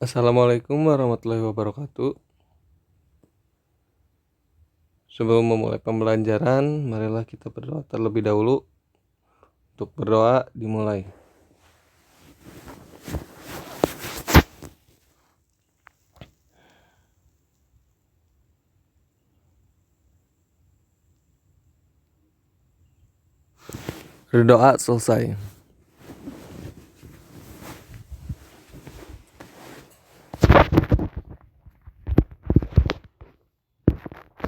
Assalamualaikum warahmatullahi wabarakatuh. Sebelum memulai pembelajaran, marilah kita berdoa terlebih dahulu. Untuk berdoa dimulai. Berdoa selesai.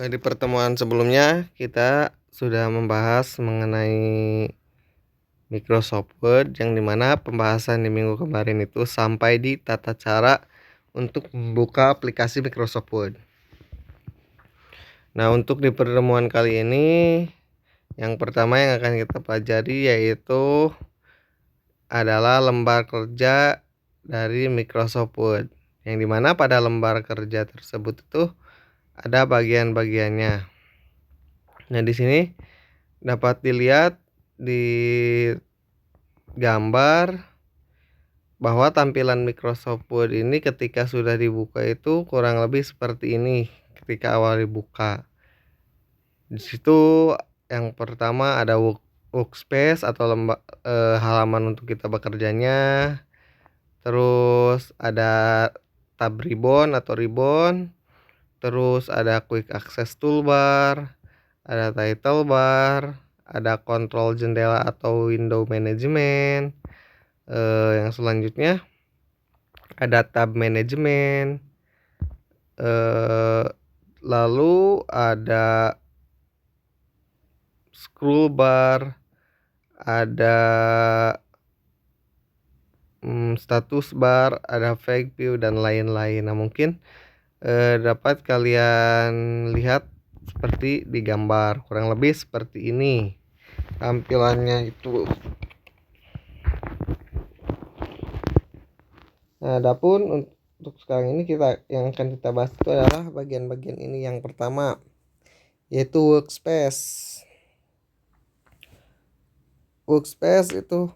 Di pertemuan sebelumnya kita sudah membahas mengenai Microsoft Word, yang dimana pembahasan di minggu kemarin itu sampai di tata cara untuk membuka aplikasi Microsoft Word. Nah, untuk di pertemuan kali ini yang pertama yang akan kita pelajari yaitu adalah lembar kerja dari Microsoft Word, yang dimana pada lembar kerja tersebut itu ada bagian-bagiannya. Nah, di sini dapat dilihat di gambar bahwa tampilan Microsoft Word ini ketika sudah dibuka itu kurang lebih seperti ini ketika awal dibuka. Di situ yang pertama ada workspace atau halaman untuk kita bekerjanya. Terus ada tab ribbon atau ribbon. Terus ada quick access toolbar, ada title bar, ada kontrol jendela atau window management. Yang selanjutnya ada tab manajemen. Lalu ada scroll bar, ada status bar, ada fake view dan lain-lain. Nah, mungkin dapat kalian lihat seperti di gambar, kurang lebih seperti ini tampilannya itu. Nah, adapun untuk sekarang ini yang akan kita bahas itu adalah bagian-bagian ini. Yang pertama yaitu workspace. Workspace itu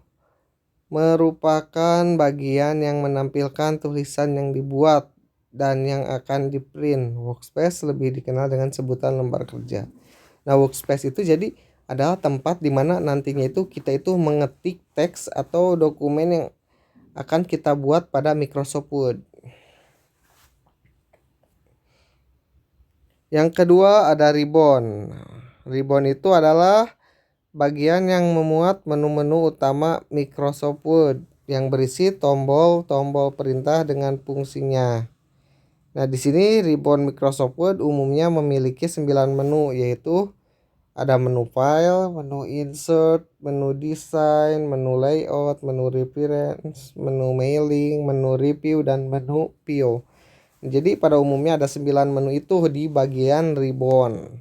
merupakan bagian yang menampilkan tulisan yang dibuat dan yang akan di-print. Workspace lebih dikenal dengan sebutan lembar kerja. Nah, workspace itu jadi adalah tempat di mana nantinya itu kita itu mengetik teks atau dokumen yang akan kita buat pada Microsoft Word. Yang kedua ada ribbon. Ribbon itu adalah bagian yang memuat menu-menu utama Microsoft Word yang berisi tombol-tombol perintah dengan fungsinya. Nah, di sini ribbon Microsoft Word umumnya memiliki 9 menu, yaitu ada menu file, menu insert, menu design, menu layout, menu reference, menu mailing, menu review, dan menu PO. Jadi pada umumnya ada 9 menu itu di bagian ribbon.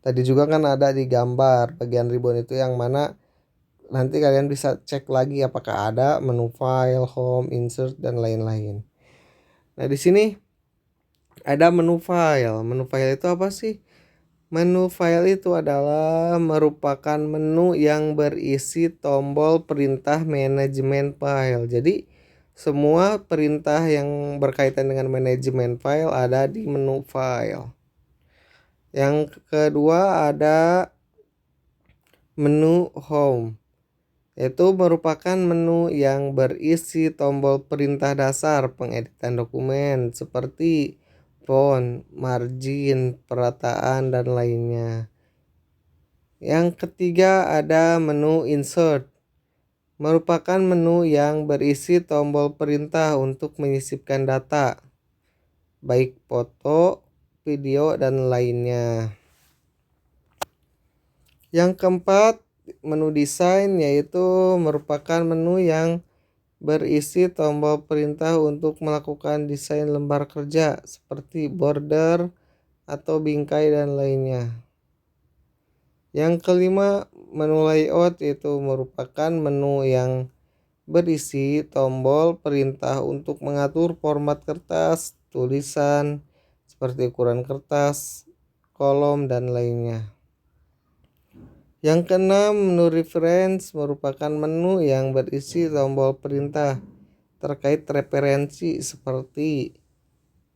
Tadi juga kan ada di gambar bagian ribbon itu, yang mana nanti kalian bisa cek lagi apakah ada menu file, home, insert, dan lain-lain. Nah, di sini ada menu file. Menu file itu apa sih? Menu file itu adalah merupakan menu yang berisi tombol perintah manajemen file. Jadi semua perintah yang berkaitan dengan manajemen file ada di menu file. Yang kedua ada menu home, yaitu merupakan menu yang berisi tombol perintah dasar pengeditan dokumen seperti font, margin, perataan, dan lainnya. Yang ketiga ada menu insert, merupakan menu yang berisi tombol perintah untuk menyisipkan data, baik foto, video, dan lainnya. Yang keempat, menu desain, yaitu merupakan menu yang berisi tombol perintah untuk melakukan desain lembar kerja seperti border atau bingkai dan lainnya. Yang kelima, menu layout, yaitu merupakan menu yang berisi tombol perintah untuk mengatur format kertas, tulisan seperti ukuran kertas, kolom, dan lainnya. Yang keenam, menu reference merupakan menu yang berisi tombol perintah terkait referensi seperti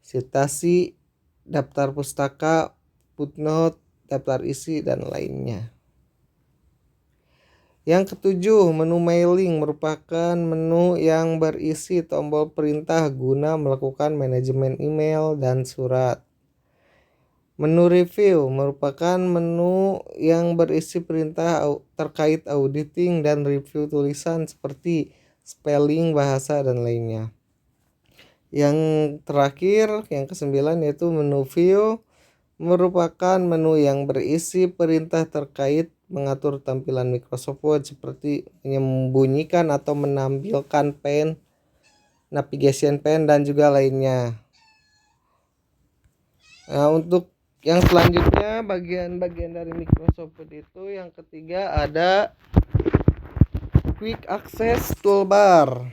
sitasi, daftar pustaka, footnote, daftar isi, dan lainnya. Yang ketujuh, menu mailing merupakan menu yang berisi tombol perintah guna melakukan manajemen email dan surat. Menu review merupakan menu yang berisi perintah terkait auditing dan review tulisan seperti spelling, bahasa, dan lainnya. Yang terakhir, yang kesembilan, yaitu menu view merupakan menu yang berisi perintah terkait mengatur tampilan Microsoft Word seperti menyembunyikan atau menampilkan pen, navigation pen, dan juga lainnya. Nah, untuk yang selanjutnya bagian-bagian dari Microsoft Word itu yang ketiga ada Quick Access Toolbar.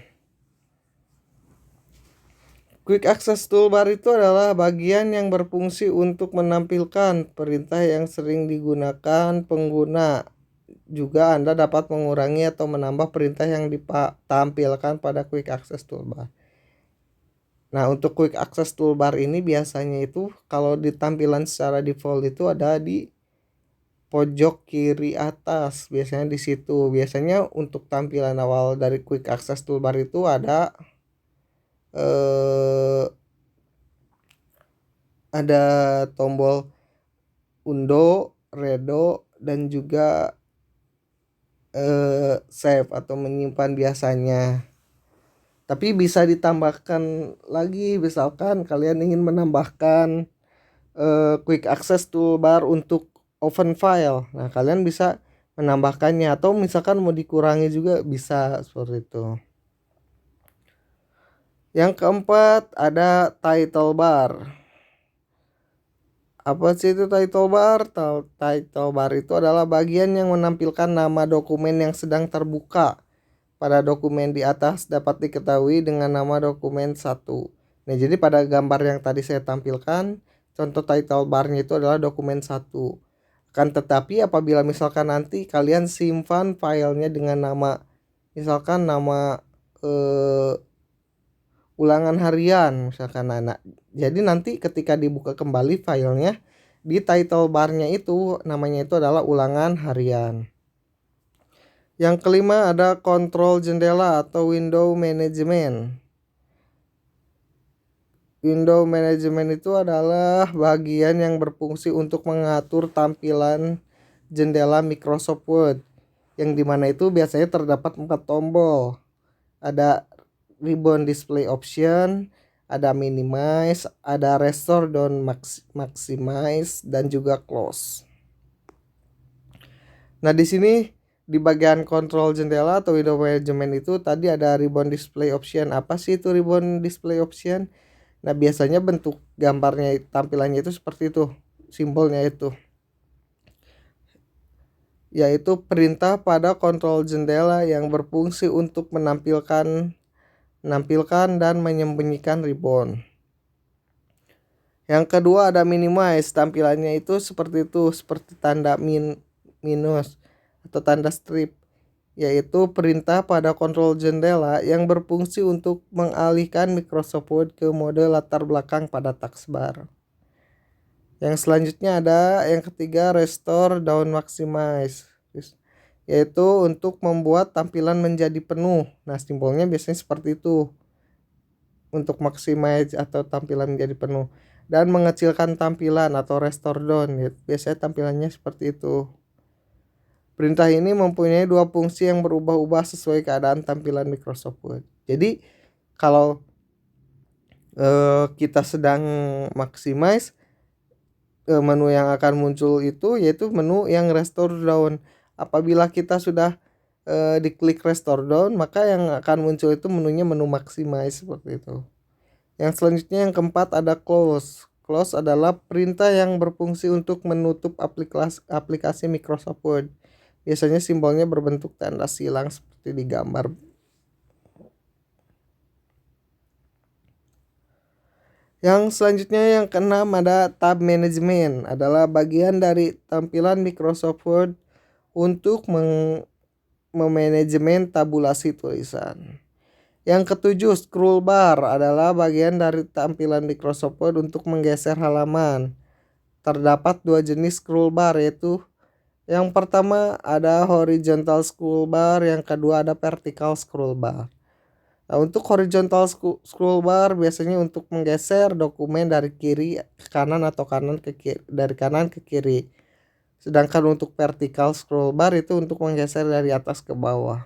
Quick Access Toolbar itu adalah bagian yang berfungsi untuk menampilkan perintah yang sering digunakan pengguna. Juga Anda dapat mengurangi atau menambah perintah yang ditampilkan pada Quick Access Toolbar. Nah, untuk Quick Access Toolbar ini biasanya itu kalau di tampilan secara default itu ada di pojok kiri atas, biasanya di situ. Biasanya untuk tampilan awal dari Quick Access Toolbar itu ada tombol undo, redo, dan juga save atau menyimpan biasanya. Tapi bisa ditambahkan lagi, misalkan kalian ingin menambahkan Quick Access Toolbar untuk open file. Nah, kalian bisa menambahkannya atau misalkan mau dikurangi juga bisa seperti itu. Yang keempat ada title bar. Apa sih itu title bar? Title bar itu adalah bagian yang menampilkan nama dokumen yang sedang terbuka. Pada dokumen di atas dapat diketahui dengan nama dokumen 1. Nah, jadi pada gambar yang tadi saya tampilkan, contoh title barnya itu adalah dokumen 1. Kan tetapi apabila misalkan nanti kalian simpan filenya dengan nama, misalkan nama ulangan harian misalkan anak. Jadi nanti ketika dibuka kembali filenya, di title barnya itu namanya itu adalah ulangan harian. Yang kelima ada kontrol jendela atau window management. Window management itu adalah bagian yang berfungsi untuk mengatur tampilan jendela Microsoft Word, yang dimana itu biasanya terdapat 4 tombol. Ada ribbon display option, ada minimize, ada restore dan maximize, dan juga close. Nah, di sini di bagian kontrol jendela atau window management itu tadi ada ribbon display option. Apa sih itu ribbon display option? Nah, biasanya bentuk gambarnya tampilannya itu seperti itu, simbolnya itu, yaitu perintah pada kontrol jendela yang berfungsi untuk menampilkan dan menyembunyikan ribbon. Yang kedua ada minimize, tampilannya itu seperti itu, seperti tanda minus atau tanda strip, yaitu perintah pada kontrol jendela yang berfungsi untuk mengalihkan Microsoft Word ke mode latar belakang pada taskbar. Yang selanjutnya ada yang ketiga restore down maximize, yaitu untuk membuat tampilan menjadi penuh. Nah, simbolnya biasanya seperti itu untuk maximize atau tampilan menjadi penuh, dan mengecilkan tampilan atau restore down, biasanya tampilannya seperti itu. Perintah ini mempunyai dua fungsi yang berubah-ubah sesuai keadaan tampilan Microsoft Word. Jadi kalau kita sedang maximize, menu yang akan muncul itu yaitu menu yang restore down. Apabila kita sudah diklik restore down, maka yang akan muncul itu menunya menu maximize seperti itu. Yang selanjutnya yang keempat ada close. Close adalah perintah yang berfungsi untuk menutup aplikasi Microsoft Word. Biasanya simbolnya berbentuk tanda silang seperti di gambar. Yang selanjutnya yang keenam ada tab management, adalah bagian dari tampilan Microsoft Word untuk memanajemen tabulasi tulisan. Yang ketujuh, scroll bar adalah bagian dari tampilan Microsoft Word untuk menggeser halaman. Terdapat dua jenis scroll bar, yaitu yang pertama ada horizontal scroll bar, yang kedua ada vertical scroll bar. Nah, untuk horizontal scroll bar biasanya untuk menggeser dokumen dari kiri ke kanan atau dari kanan ke kiri. Sedangkan untuk vertical scroll bar itu untuk menggeser dari atas ke bawah.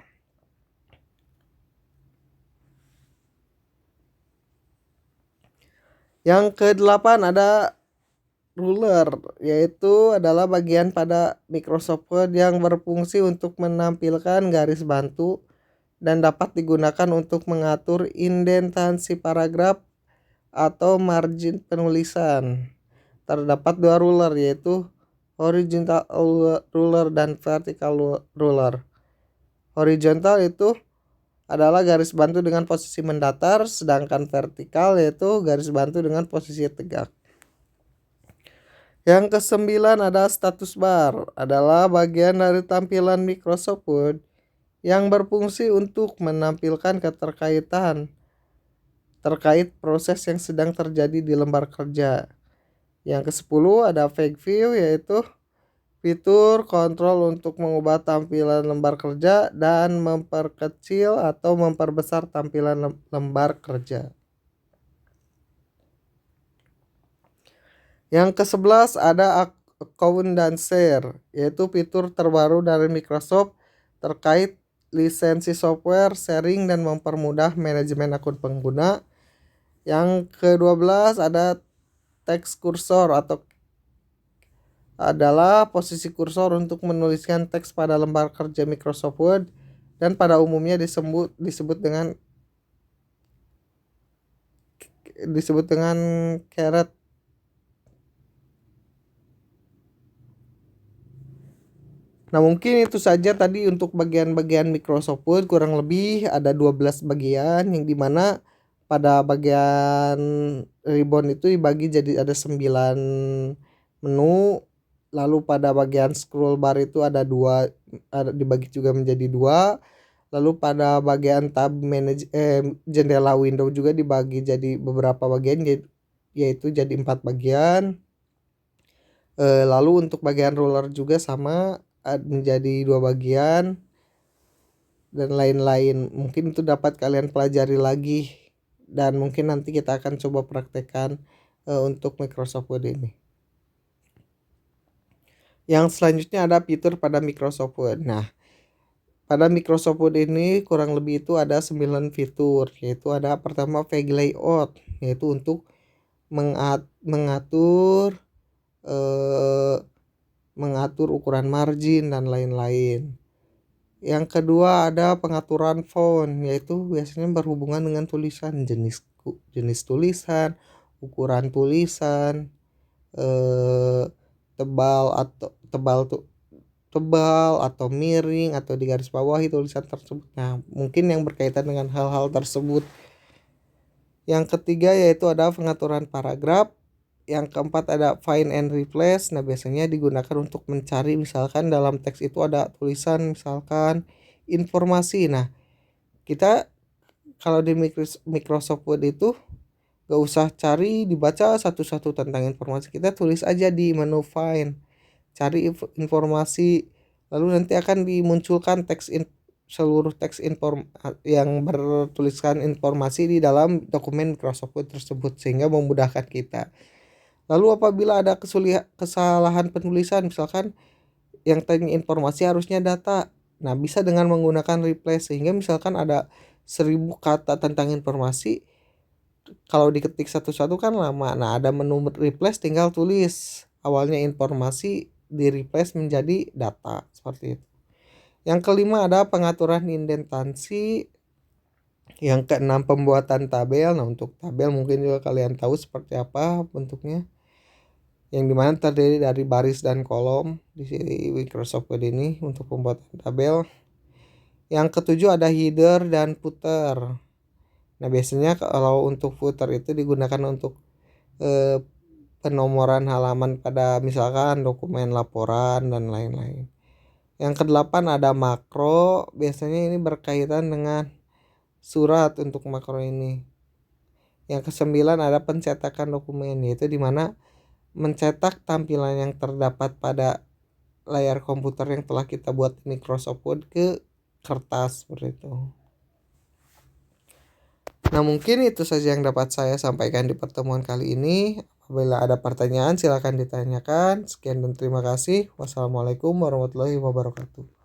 Yang kedelapan ada ruler, yaitu adalah bagian pada Microsoft Word yang berfungsi untuk menampilkan garis bantu dan dapat digunakan untuk mengatur indentansi paragraf atau margin penulisan. Terdapat dua ruler, yaitu horizontal ruler dan vertical ruler. Horizontal itu adalah garis bantu dengan posisi mendatar, sedangkan vertikal yaitu garis bantu dengan posisi tegak. Yang kesembilan ada status bar, adalah bagian dari tampilan Microsoft Word yang berfungsi untuk menampilkan keterkaitan terkait proses yang sedang terjadi di lembar kerja. Yang ke-10 ada fake view, yaitu fitur kontrol untuk mengubah tampilan lembar kerja dan memperkecil atau memperbesar tampilan lembar kerja. Yang ke-11 ada account dan share, yaitu fitur terbaru dari Microsoft terkait lisensi software, sharing, dan mempermudah manajemen akun pengguna. Yang ke-12 ada text cursor atau adalah posisi kursor untuk menuliskan teks pada lembar kerja Microsoft Word dan pada umumnya disebut dengan caret. Nah, mungkin itu saja tadi untuk bagian-bagian Microsoft Word, kurang lebih ada 12 bagian yang dimana pada bagian ribbon itu dibagi jadi ada 9 menu. Lalu pada bagian scroll bar itu ada dibagi juga menjadi 2. Lalu pada bagian tab jendela window juga dibagi jadi beberapa bagian, yaitu jadi 4 bagian. Lalu untuk bagian ruler juga sama, menjadi 2 bagian dan lain-lain. Mungkin itu dapat kalian pelajari lagi dan mungkin nanti kita akan coba praktekkan untuk Microsoft Word ini. Yang selanjutnya ada fitur pada Microsoft Word. Nah, pada Microsoft Word ini kurang lebih itu ada 9 fitur, yaitu ada pertama page layout, yaitu untuk mengatur ukuran margin dan lain-lain. Yang kedua ada pengaturan font, yaitu biasanya berhubungan dengan tulisan, jenis tulisan, ukuran tulisan, tebal atau miring atau di garis bawahi tulisan tersebut. Nah, mungkin yang berkaitan dengan hal-hal tersebut. Yang ketiga yaitu ada pengaturan paragraf. Yang keempat ada find and replace. Nah, biasanya digunakan untuk mencari, misalkan dalam teks itu ada tulisan misalkan informasi. Nah, kita kalau di Microsoft Word itu gak usah cari dibaca satu-satu tentang informasi, kita tulis aja di menu find, cari informasi, lalu nanti akan dimunculkan seluruh teks yang bertuliskan informasi di dalam dokumen Microsoft Word tersebut, sehingga memudahkan kita. Lalu apabila ada kesalahan penulisan, misalkan yang tadi informasi harusnya data, nah bisa dengan menggunakan replace, sehingga misalkan ada 1000 kata tentang informasi, kalau diketik satu-satu kan lama. Nah, ada menu replace, tinggal tulis awalnya informasi, di replace menjadi data, seperti itu. Yang kelima ada pengaturan indentansi. Yang keenam pembuatan tabel. Nah, untuk tabel mungkin juga kalian tahu seperti apa bentuknya, yang dimana terdiri dari baris dan kolom di sini Microsoft Word ini untuk pembuatan tabel. Yang ketujuh ada header dan footer. Nah, biasanya kalau untuk footer itu digunakan untuk penomoran halaman pada misalkan dokumen laporan dan lain-lain. Yang kedelapan ada makro. Biasanya ini berkaitan dengan surat untuk makro ini. Yang kesembilan ada pencetakan dokumen, yaitu di mana mencetak tampilan yang terdapat pada layar komputer yang telah kita buat di Microsoft Word ke kertas seperti itu. Nah, mungkin itu saja yang dapat saya sampaikan di pertemuan kali ini. Apabila ada pertanyaan silakan ditanyakan. Sekian dan terima kasih. Wassalamualaikum warahmatullahi wabarakatuh.